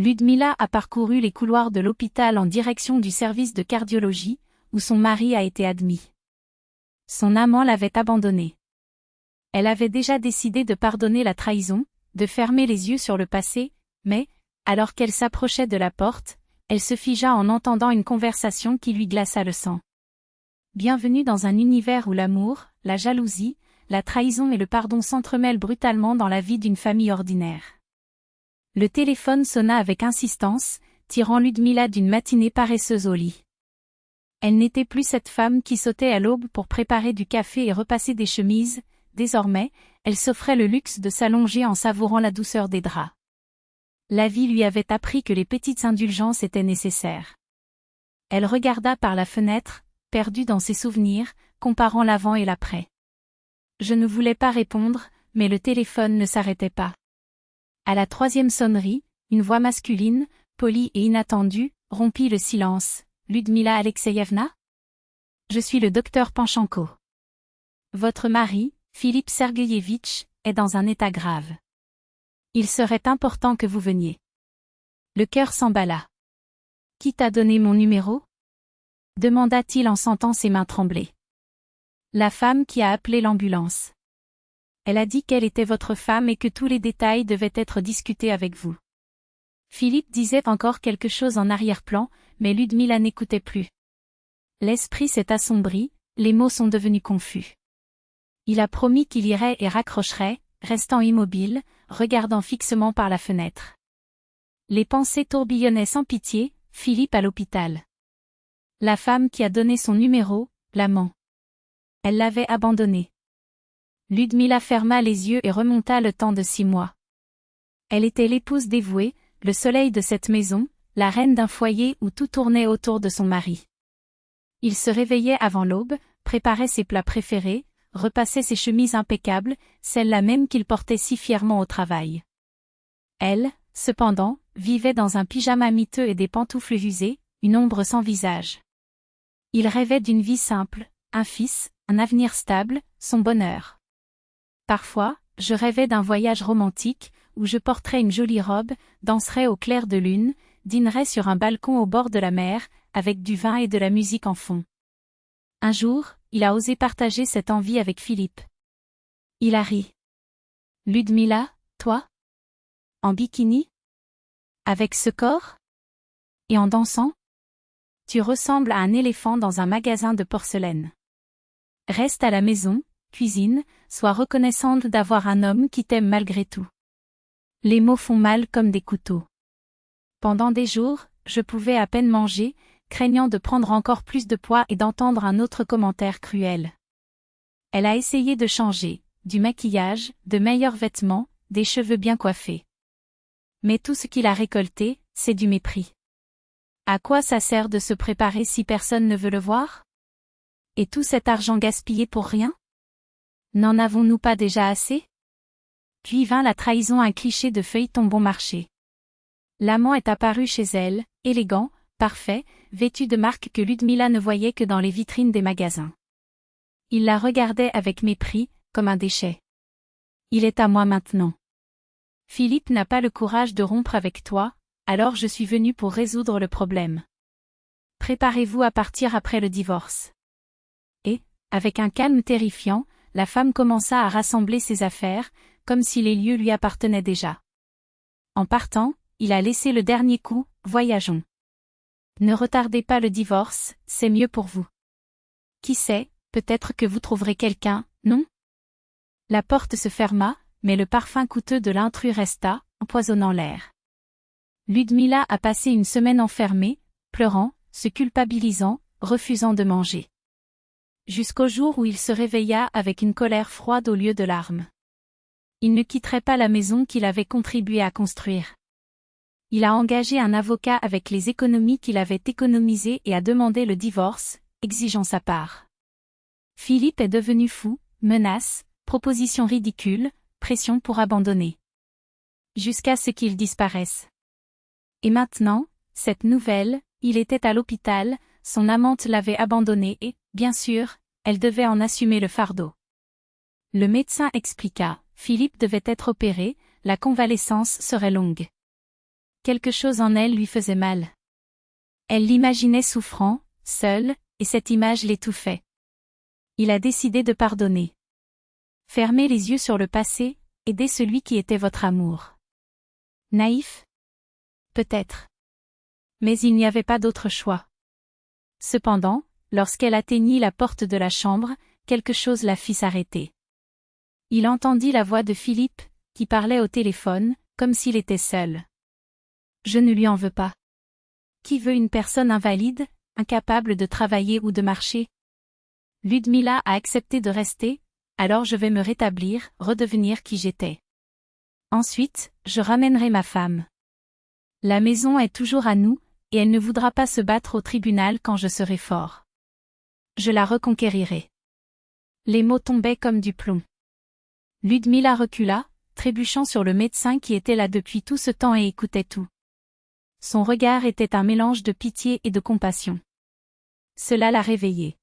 Ludmila a parcouru les couloirs de l'hôpital en direction du service de cardiologie, où son mari a été admis. Son amant l'avait abandonnée. Elle avait déjà décidé de pardonner la trahison, de fermer les yeux sur le passé, mais, alors qu'elle s'approchait de la porte, elle se figea en entendant une conversation qui lui glaça le sang. Bienvenue dans un univers où l'amour, la jalousie, la trahison et le pardon s'entremêlent brutalement dans la vie d'une famille ordinaire. Le téléphone sonna avec insistance, tirant Ludmila d'une matinée paresseuse au lit. Elle n'était plus cette femme qui sautait à l'aube pour préparer du café et repasser des chemises, désormais, elle s'offrait le luxe de s'allonger en savourant la douceur des draps. La vie lui avait appris que les petites indulgences étaient nécessaires. Elle regarda par la fenêtre, perdue dans ses souvenirs, comparant l'avant et l'après. Je ne voulais pas répondre, mais le téléphone ne s'arrêtait pas. À la troisième sonnerie, une voix masculine, polie et inattendue, rompit le silence. Ludmila Alexeyevna ? Je suis le docteur Panchenko. Votre mari, Philippe Sergueïevitch, est dans un état grave. Il serait important que vous veniez. Le cœur s'emballa. Qui t'a donné mon numéro ? Demanda-t-il en sentant ses mains trembler. La femme qui a appelé l'ambulance. Elle a dit qu'elle était votre femme et que tous les détails devaient être discutés avec vous. Philippe disait encore quelque chose en arrière-plan, mais Ludmila n'écoutait plus. L'esprit s'est assombri, les mots sont devenus confus. Il a promis qu'il irait et raccrocherait, restant immobile, regardant fixement par la fenêtre. Les pensées tourbillonnaient sans pitié, Philippe à l'hôpital. La femme qui a donné son numéro, l'amant. Elle l'avait abandonné. Ludmila ferma les yeux et remonta le temps de 6 mois. Elle était l'épouse dévouée, le soleil de cette maison, la reine d'un foyer où tout tournait autour de son mari. Il se réveillait avant l'aube, préparait ses plats préférés, repassait ses chemises impeccables, celles-là même qu'il portait si fièrement au travail. Elle, cependant, vivait dans un pyjama miteux et des pantoufles usées, une ombre sans visage. Il rêvait d'une vie simple, un fils, un avenir stable, son bonheur. Parfois, je rêvais d'un voyage romantique, où je porterais une jolie robe, danserais au clair de lune, dînerais sur un balcon au bord de la mer, avec du vin et de la musique en fond. Un jour, il a osé partager cette envie avec Philippe. Il a ri. Ludmila, toi ? En bikini ? Avec ce corps ? Et en dansant ? Tu ressembles à un éléphant dans un magasin de porcelaine. Reste à la maison, cuisine, sois reconnaissante d'avoir un homme qui t'aime malgré tout. Les mots font mal comme des couteaux. Pendant des jours, je pouvais à peine manger, craignant de prendre encore plus de poids et d'entendre un autre commentaire cruel. Elle a essayé de changer, du maquillage, de meilleurs vêtements, des cheveux bien coiffés. Mais tout ce qu'il a récolté, c'est du mépris. À quoi ça sert de se préparer si personne ne veut le voir ? Et tout cet argent gaspillé pour rien ? N'en avons-nous pas déjà assez ? Puis vint la trahison, un cliché de feuilleton bon marché. L'amant est apparu chez elle, élégant, parfait, vêtu de marques que Ludmila ne voyait que dans les vitrines des magasins. Il la regardait avec mépris, comme un déchet. Il est à moi maintenant. Philippe n'a pas le courage de rompre avec toi, alors je suis venue pour résoudre le problème. Préparez-vous à partir après le divorce. Et, avec un calme terrifiant, la femme commença à rassembler ses affaires, comme si les lieux lui appartenaient déjà. En partant, il a laissé le dernier coup, voyageons. Ne retardez pas le divorce, c'est mieux pour vous. Qui sait, peut-être que vous trouverez quelqu'un, non ? La porte se ferma, mais le parfum coûteux de l'intrus resta, empoisonnant l'air. Ludmila a passé une semaine enfermée, pleurant, se culpabilisant, refusant de manger. Jusqu'au jour où il se réveilla avec une colère froide au lieu de larmes. Il ne quitterait pas la maison qu'il avait contribué à construire. Il a engagé un avocat avec les économies qu'il avait économisées et a demandé le divorce, exigeant sa part. Philippe est devenu fou, menaces, propositions ridicules, pression pour abandonner. Jusqu'à ce qu'il disparaisse. Et maintenant, cette nouvelle, il était à l'hôpital, son amante l'avait abandonné et, bien sûr, elle devait en assumer le fardeau. Le médecin expliqua, Philippe devait être opéré, la convalescence serait longue. quelque chose en elle lui faisait mal. Elle l'imaginait souffrant, seul, et cette image l'étouffait. Il a décidé de pardonner. Fermez les yeux sur le passé, aidez celui qui était votre amour. Naïf? Peut-être. Mais il n'y avait pas d'autre choix. Cependant, lorsqu'elle atteignit la porte de la chambre, quelque chose la fit s'arrêter. Il entendit la voix de Philippe, qui parlait au téléphone, comme s'il était seul. Je ne lui en veux pas. Qui veut une personne invalide, incapable de travailler ou de marcher? Ludmila a accepté de rester, alors je vais me rétablir, redevenir qui j'étais. Ensuite, je ramènerai ma femme. La maison est toujours à nous, et elle ne voudra pas se battre au tribunal quand je serai fort. Je la reconquérirai. Les mots tombaient comme du plomb. Ludmila recula, trébuchant sur le médecin qui était là depuis tout ce temps et écoutait tout. Son regard était un mélange de pitié et de compassion. Cela la réveillait.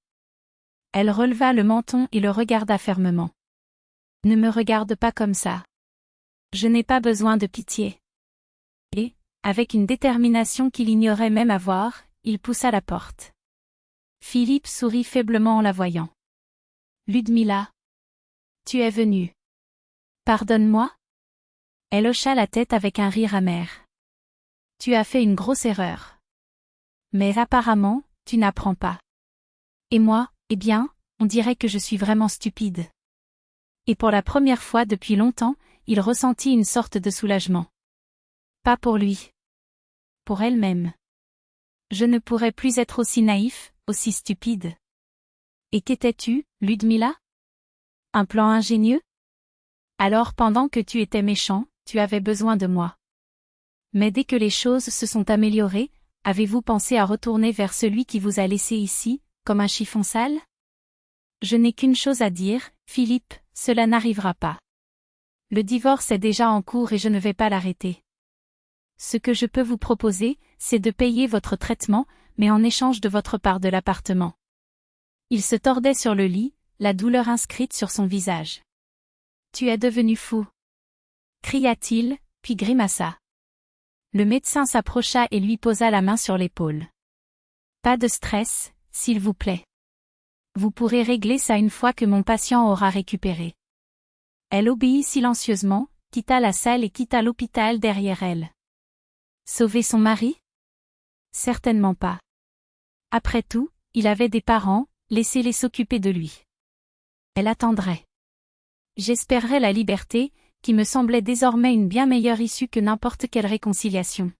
Elle releva le menton et le regarda fermement. Ne me regarde pas comme ça. Je n'ai pas besoin de pitié. Et, avec une détermination qu'il ignorait même avoir, il poussa la porte. Philippe sourit faiblement en la voyant. Ludmila. Tu es venue. Pardonne-moi? Elle hocha la tête avec un rire amer. Tu as fait une grosse erreur. Mais apparemment, tu n'apprends pas. Et moi, eh bien, on dirait que je suis vraiment stupide. Et pour la première fois depuis longtemps, il ressentit une sorte de soulagement. Pas pour lui. Pour elle-même. Je ne pourrais plus être aussi naïf, aussi stupide. Et qu'étais-tu, Ludmila? Un plan ingénieux? Alors pendant que tu étais méchant, tu avais besoin de moi. Mais dès que les choses se sont améliorées, avez-vous pensé à retourner vers celui qui vous a laissé ici, comme un chiffon sale? Je n'ai qu'une chose à dire, Philippe, cela n'arrivera pas. Le divorce est déjà en cours et je ne vais pas l'arrêter. Ce que je peux vous proposer, c'est de payer votre traitement, mais en échange de votre part de l'appartement. Il se tordait sur le lit, la douleur inscrite sur son visage. Tu es devenu fou. Cria-t-il, puis grimaça. Le médecin s'approcha et lui posa la main sur l'épaule. Pas de stress, s'il vous plaît. Vous pourrez régler ça une fois que mon patient aura récupéré. Elle obéit silencieusement, quitta la salle et quitta l'hôpital derrière elle. Sauver son mari? Certainement pas. Après tout, il avait des parents, laissez-les s'occuper de lui. Elle attendrait. J'espérais la liberté, qui me semblait désormais une bien meilleure issue que n'importe quelle réconciliation.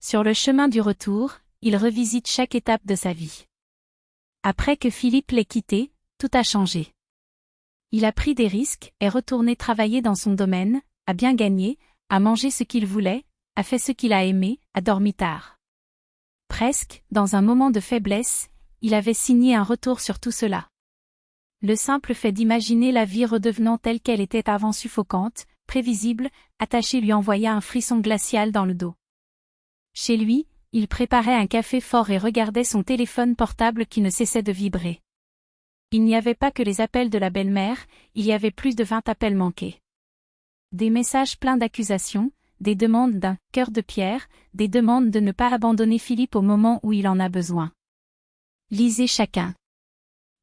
Sur le chemin du retour, il revisite chaque étape de sa vie. Après que Philippe l'ait quitté, tout a changé. Il a pris des risques, est retourné travailler dans son domaine, a bien gagné, a mangé ce qu'il voulait, a fait ce qu'il a aimé, a dormi tard. Presque, dans un moment de faiblesse, il avait signé un retour sur tout cela. Le simple fait d'imaginer la vie redevenant telle qu'elle était avant suffocante, prévisible, attachée lui envoya un frisson glacial dans le dos. Chez lui, il préparait un café fort et regardait son téléphone portable qui ne cessait de vibrer. Il n'y avait pas que les appels de la belle-mère, il y avait plus de 20 appels manqués. Des messages pleins d'accusations, des demandes d'un « cœur de pierre », des demandes de ne pas abandonner Philippe au moment où il en a besoin. Lisez chacun.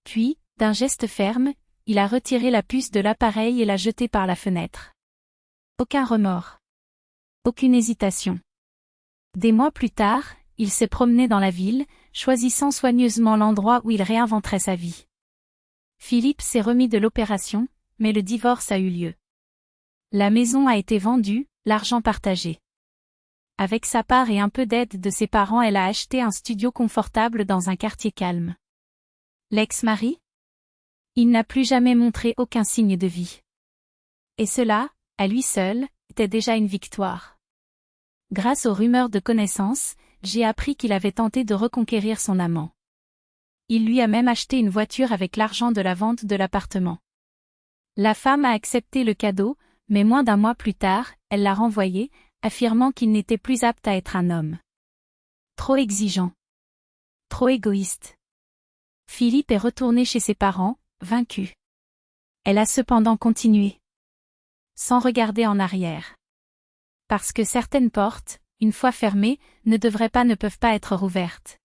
Puis, d'un geste ferme, il a retiré la puce de l'appareil et l'a jetée par la fenêtre. Aucun remords. Aucune hésitation. Des mois plus tard, il s'est promené dans la ville, choisissant soigneusement l'endroit où il réinventerait sa vie. Philippe s'est remis de l'opération, mais le divorce a eu lieu. La maison a été vendue, l'argent partagé. Avec sa part et un peu d'aide de ses parents, elle a acheté un studio confortable dans un quartier calme. L'ex-mari? Il n'a plus jamais montré aucun signe de vie. Et cela, à lui seul, était déjà une victoire. Grâce aux rumeurs de connaissances, j'ai appris qu'il avait tenté de reconquérir son amant. Il lui a même acheté une voiture avec l'argent de la vente de l'appartement. La femme a accepté le cadeau, mais moins d'un mois plus tard, elle l'a renvoyé, affirmant qu'il n'était plus apte à être un homme. Trop exigeant. Trop égoïste. Philippe est retourné chez ses parents, vaincu. Elle a cependant continué. Sans regarder en arrière. Parce que certaines portes, une fois fermées, ne peuvent pas être rouvertes.